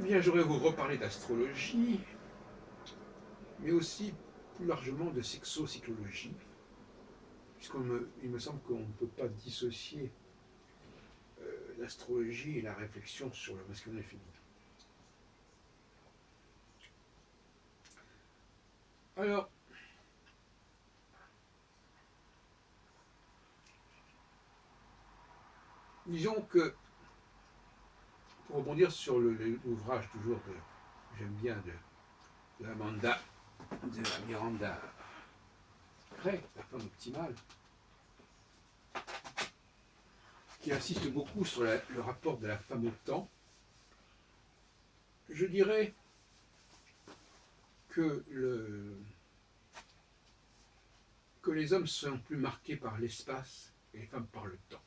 bien, j'aurais vous reparler d'astrologie, mais aussi plus largement de sexocyclologie, puisqu'il me semble qu'on ne peut pas dissocier l'astrologie et la réflexion sur le masculin et le féminin. Alors, disons que, pour rebondir sur l'ouvrage toujours de, j'aime bien, de Amanda, de Miranda Gray, La femme optimale, qui insiste beaucoup sur le rapport de la femme au temps, je dirais que, que les hommes sont plus marqués par l'espace et les femmes par le temps.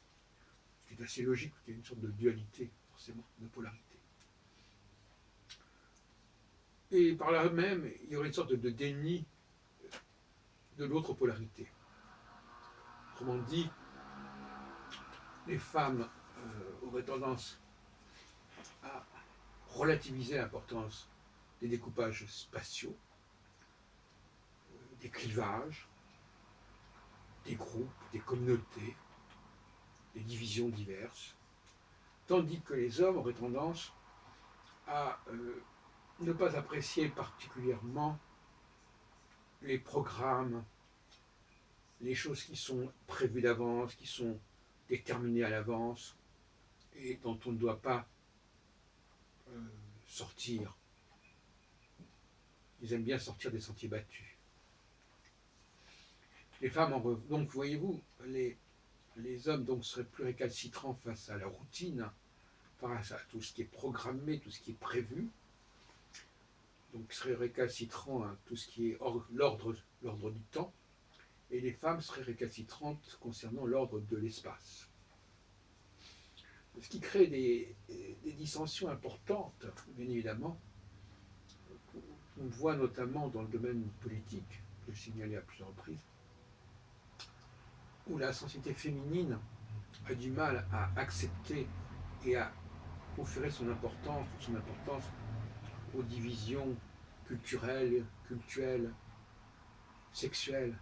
Ce qui est assez logique, qu'il y a une sorte de dualité, forcément, de polarité. Et par là même, il y aurait une sorte de déni de l'autre polarité. Autrement dit, les femmes auraient tendance à relativiser l'importance des découpages spatiaux, des clivages, des groupes, des communautés, des divisions diverses, tandis que les hommes auraient tendance à ne pas apprécier particulièrement les programmes, les choses qui sont prévues d'avance, qui sont déterminées à l'avance, et dont on ne doit pas sortir. Ils aiment bien sortir des sentiers battus. Les femmes, donc voyez-vous, les hommes donc seraient plus récalcitrants face à la routine, face à tout ce qui est programmé, tout ce qui est prévu, donc seraient récalcitrants à tout ce qui est l'ordre du temps, et les femmes seraient récalcitrantes concernant l'ordre de l'espace. Ce qui crée des dissensions importantes, bien évidemment. On voit notamment dans le domaine politique, je l'ai signalé à plusieurs reprises, où la sensibilité féminine a du mal à accepter et à conférer son importance aux divisions culturelles, cultuelles, sexuelles,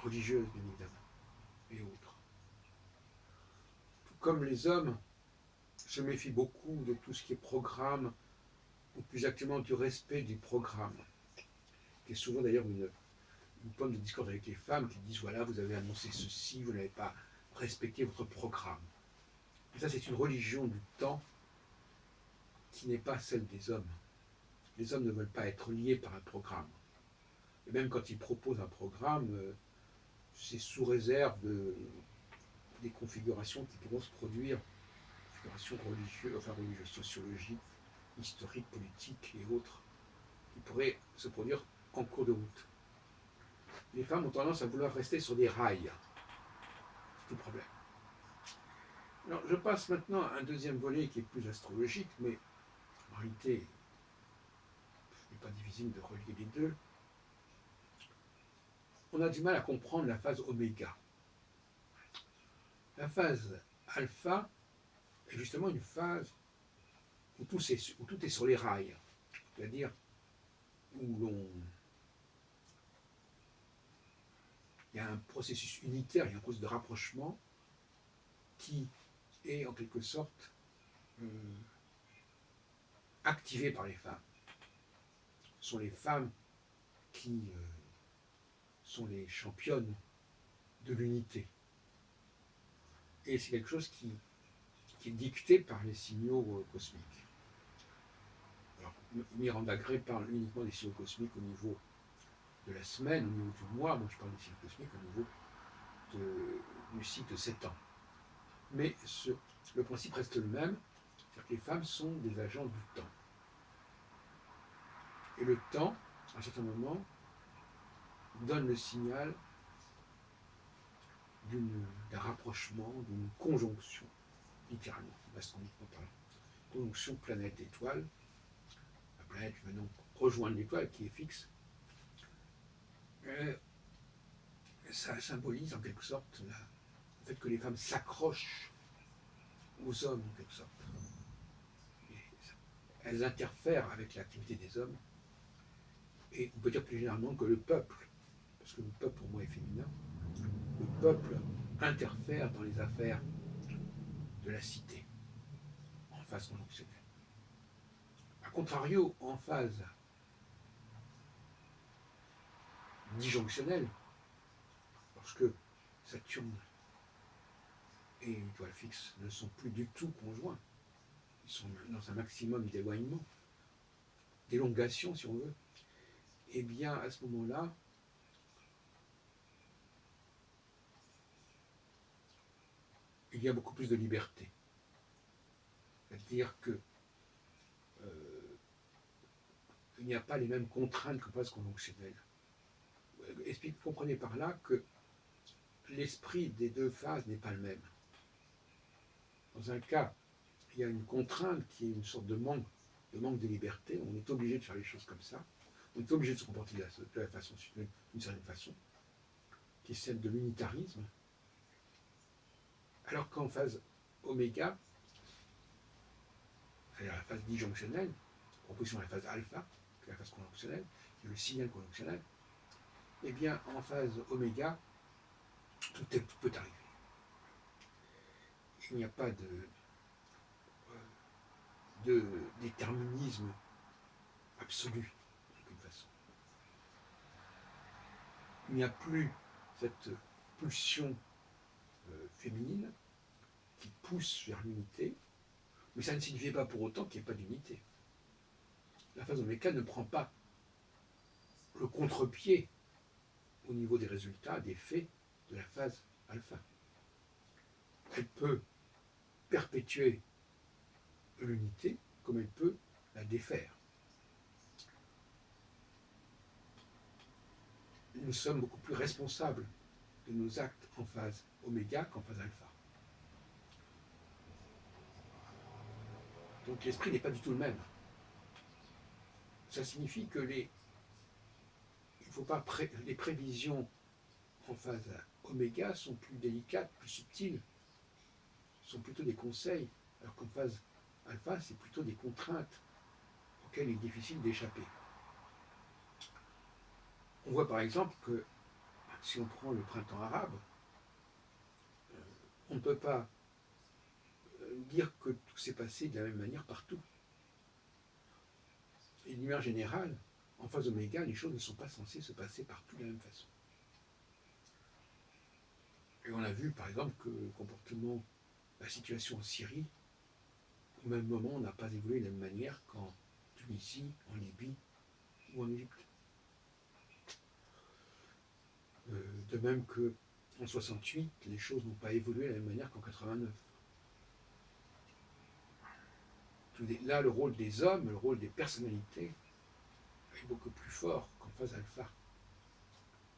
religieuses, bien évidemment, et autres. Tout comme les hommes se méfient beaucoup de tout ce qui est programme, ou plus exactement du respect du programme, qui est souvent d'ailleurs une pomme de discorde avec les femmes qui disent voilà, vous avez annoncé ceci, vous n'avez pas respecté votre programme. Et ça, c'est une religion du temps qui n'est pas celle des hommes. Les hommes ne veulent pas être liés par un programme. Et même quand ils proposent un programme, c'est sous réserve des configurations qui pourront se produire, configurations religieuses, enfin religieuses, sociologiques, historiques, politiques et autres, qui pourraient se produire en cours de route. Les femmes ont tendance à vouloir rester sur des rails. C'est tout le problème. Alors, je passe maintenant à un deuxième volet qui est plus astrologique, mais en réalité, il n'est pas difficile de relier les deux. On a du mal à comprendre la phase oméga. La phase alpha est justement une phase où tout est sur les rails, c'est-à-dire où il y a un processus unitaire, il y a un processus de rapprochement qui est en quelque sorte activé par les femmes. Ce sont les femmes qui sont les championnes de l'unité. Et c'est quelque chose qui est dicté par les signaux cosmiques. Alors, Miranda Gray parle uniquement des signaux cosmiques au niveau de la semaine, au niveau du mois. Moi, je parle des signaux cosmiques au niveau du cycle 7 ans. Mais le principe reste le même, c'est-à-dire que les femmes sont des agents du temps. Et le temps, à un certain moment, donne le signal d'un rapprochement, d'une conjonction, littéralement, astronomiquement parlant. Conjonction planète-étoile. La planète venant rejoindre l'étoile qui est fixe. Ça symbolise en quelque sorte le fait que les femmes s'accrochent aux hommes en quelque sorte. elles interfèrent avec l'activité des hommes, et on peut dire plus généralement que le peuple, parce que le peuple pour moi est féminin, le peuple interfère dans les affaires de la cité, en phase conjonctionnelle. A contrario, en phase disjonctionnelle, lorsque Saturne et l'étoile fixe ne sont plus du tout conjoints, ils sont dans un maximum d'éloignement, d'élongation si on veut, et bien à ce moment-là, il y a beaucoup plus de liberté. C'est-à-dire que il n'y a pas les mêmes contraintes qu'en phase conjonctionnelle. Comprenez par là que l'esprit des deux phases n'est pas le même. Dans un cas, il y a une contrainte qui est une sorte de manque de liberté. On est obligé de faire les choses comme ça. On est obligé de se comporter d'une certaine façon, qui est celle de l'unitarisme. Alors qu'en phase oméga, c'est-à-dire la phase disjonctionnelle, en opposition à la phase alpha, qui est la phase conjonctionnelle, qui est le signal conjonctionnel, eh bien, en phase oméga, tout peut arriver. Il n'y a pas de déterminisme absolu, d'aucune façon. Il n'y a plus cette pulsion féminine qui pousse vers l'unité, mais ça ne signifie pas pour autant qu'il n'y ait pas d'unité. La phase oméga ne prend pas le contre-pied au niveau des résultats, des faits de la phase alpha. Elle peut perpétuer l'unité comme elle peut la défaire. Nous sommes beaucoup plus responsables de nos actes en phase oméga qu'en phase alpha. Donc l'esprit n'est pas du tout le même. Ça signifie que les prévisions en phase oméga sont plus délicates, plus subtiles, sont plutôt des conseils, alors qu'en phase alpha, c'est plutôt des contraintes auxquelles il est difficile d'échapper. On voit par exemple que si on prend le printemps arabe, on ne peut pas dire que tout s'est passé de la même manière partout. Et d'une manière générale, en phase oméga, les choses ne sont pas censées se passer partout de la même façon. Et on a vu par exemple que le comportement, la situation en Syrie, au même moment, n'a pas évolué de la même manière qu'en Tunisie, en Libye ou en Égypte. De même qu'en 68, les choses n'ont pas évolué de la même manière qu'en 89. Là, le rôle des hommes, le rôle des personnalités est beaucoup plus fort qu'en phase alpha.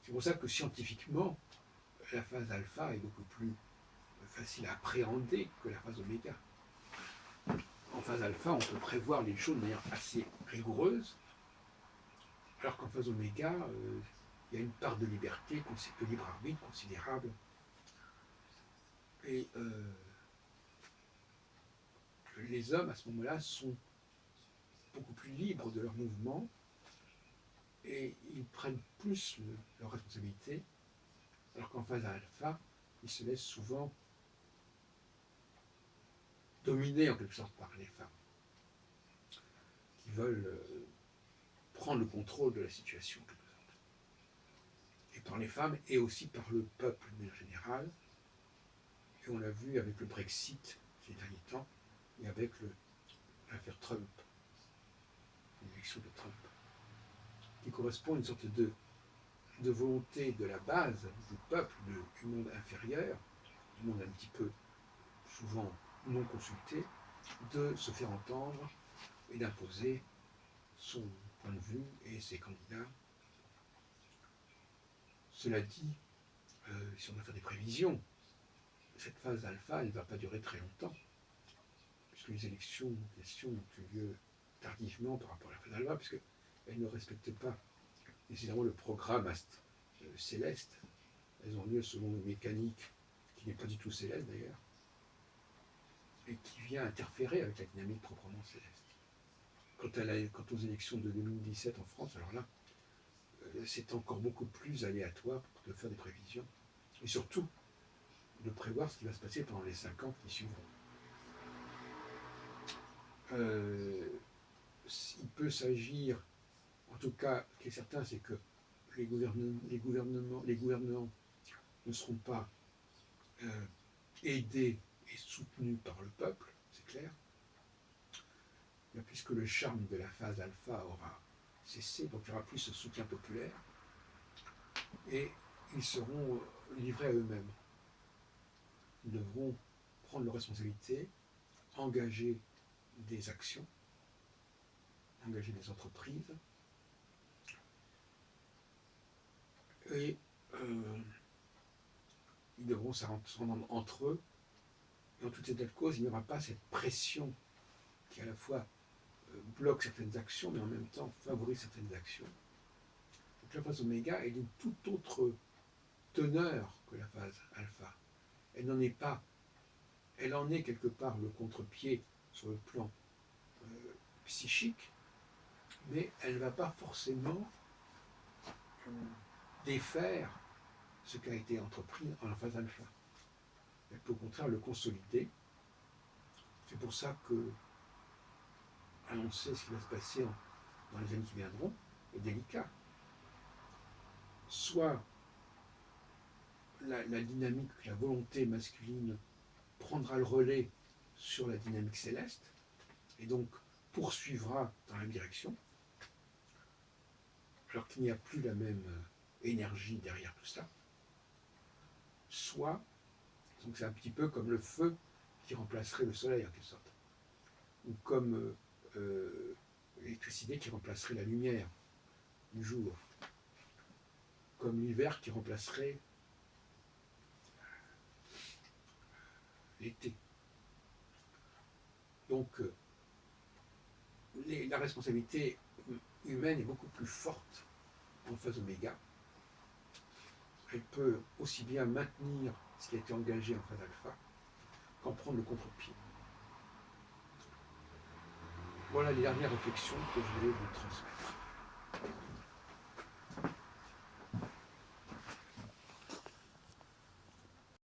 C'est pour ça que scientifiquement, la phase alpha est beaucoup plus facile à appréhender que la phase oméga. En phase alpha, on peut prévoir les choses de manière assez rigoureuse, alors qu'en phase oméga, il y a une part de liberté, de libre arbitre considérable. Et les hommes, à ce moment-là, sont beaucoup plus libres de leurs mouvements et ils prennent plus leurs responsabilités, alors qu'en phase alpha, ils se laissent souvent dominer en quelque sorte par les femmes, qui veulent prendre le contrôle de la situation en quelque sorte. Et par les femmes et aussi par le peuple de manière générale. Et on l'a vu avec le Brexit ces derniers temps et avec l'affaire Trump, l'élection de Trump, qui correspond à une sorte de volonté de la base du peuple, du monde inférieur, du monde un petit peu souvent non consulté, de se faire entendre et d'imposer son point de vue et ses candidats. Cela dit, si on doit faire des prévisions, cette phase alpha, elle ne va pas durer très longtemps, puisque les élections en question ont eu lieu tardivement par rapport à la phase alpha, puisqu'elles ne respectent pas nécessairement le programme céleste. Elles ont lieu selon une mécanique qui n'est pas du tout céleste d'ailleurs, et qui vient interférer avec la dynamique proprement céleste. quant aux élections de 2017 en France, alors là, c'est encore beaucoup plus aléatoire de faire des prévisions. Et surtout, de prévoir ce qui va se passer pendant les 5 ans qui suivront. Il peut s'agir, en tout cas, ce qui est certain, c'est que les gouvernants ne seront pas aidés et soutenus par le peuple, c'est clair, puisque le charme de la phase alpha aura cessé, donc il n'y aura plus ce soutien populaire, et ils seront livrés à eux-mêmes. Ils devront prendre leurs responsabilités, engager des actions, engager des entreprises, et ils devront s'entendre entre eux. Et en toute état de cause, il n'y aura pas cette pression qui à la fois bloque certaines actions, mais en même temps favorise certaines actions. Donc la phase oméga est d'une toute autre teneur que la phase alpha. Elle n'en est pas. Elle en est quelque part le contre-pied sur le plan psychique, mais elle ne va pas forcément défaire ce qui a été entrepris en la phase alpha. Elle peut au contraire le consolider. C'est pour ça que annoncer ce qui va se passer dans les années qui viendront est délicat. Soit la dynamique, la volonté masculine prendra le relais sur la dynamique céleste, et donc poursuivra dans la même direction, alors qu'il n'y a plus la même énergie derrière tout ça. Soit, donc c'est un petit peu comme le feu qui remplacerait le soleil en quelque sorte, ou comme l'électricité qui remplacerait la lumière du jour, comme l'hiver qui remplacerait l'été. Donc la responsabilité humaine est beaucoup plus forte en phase oméga. Elle peut aussi bien maintenir ce qui a été engagé en phase alpha qu'en prendre le contre-pied. Voilà les dernières réflexions que je voulais vous transmettre.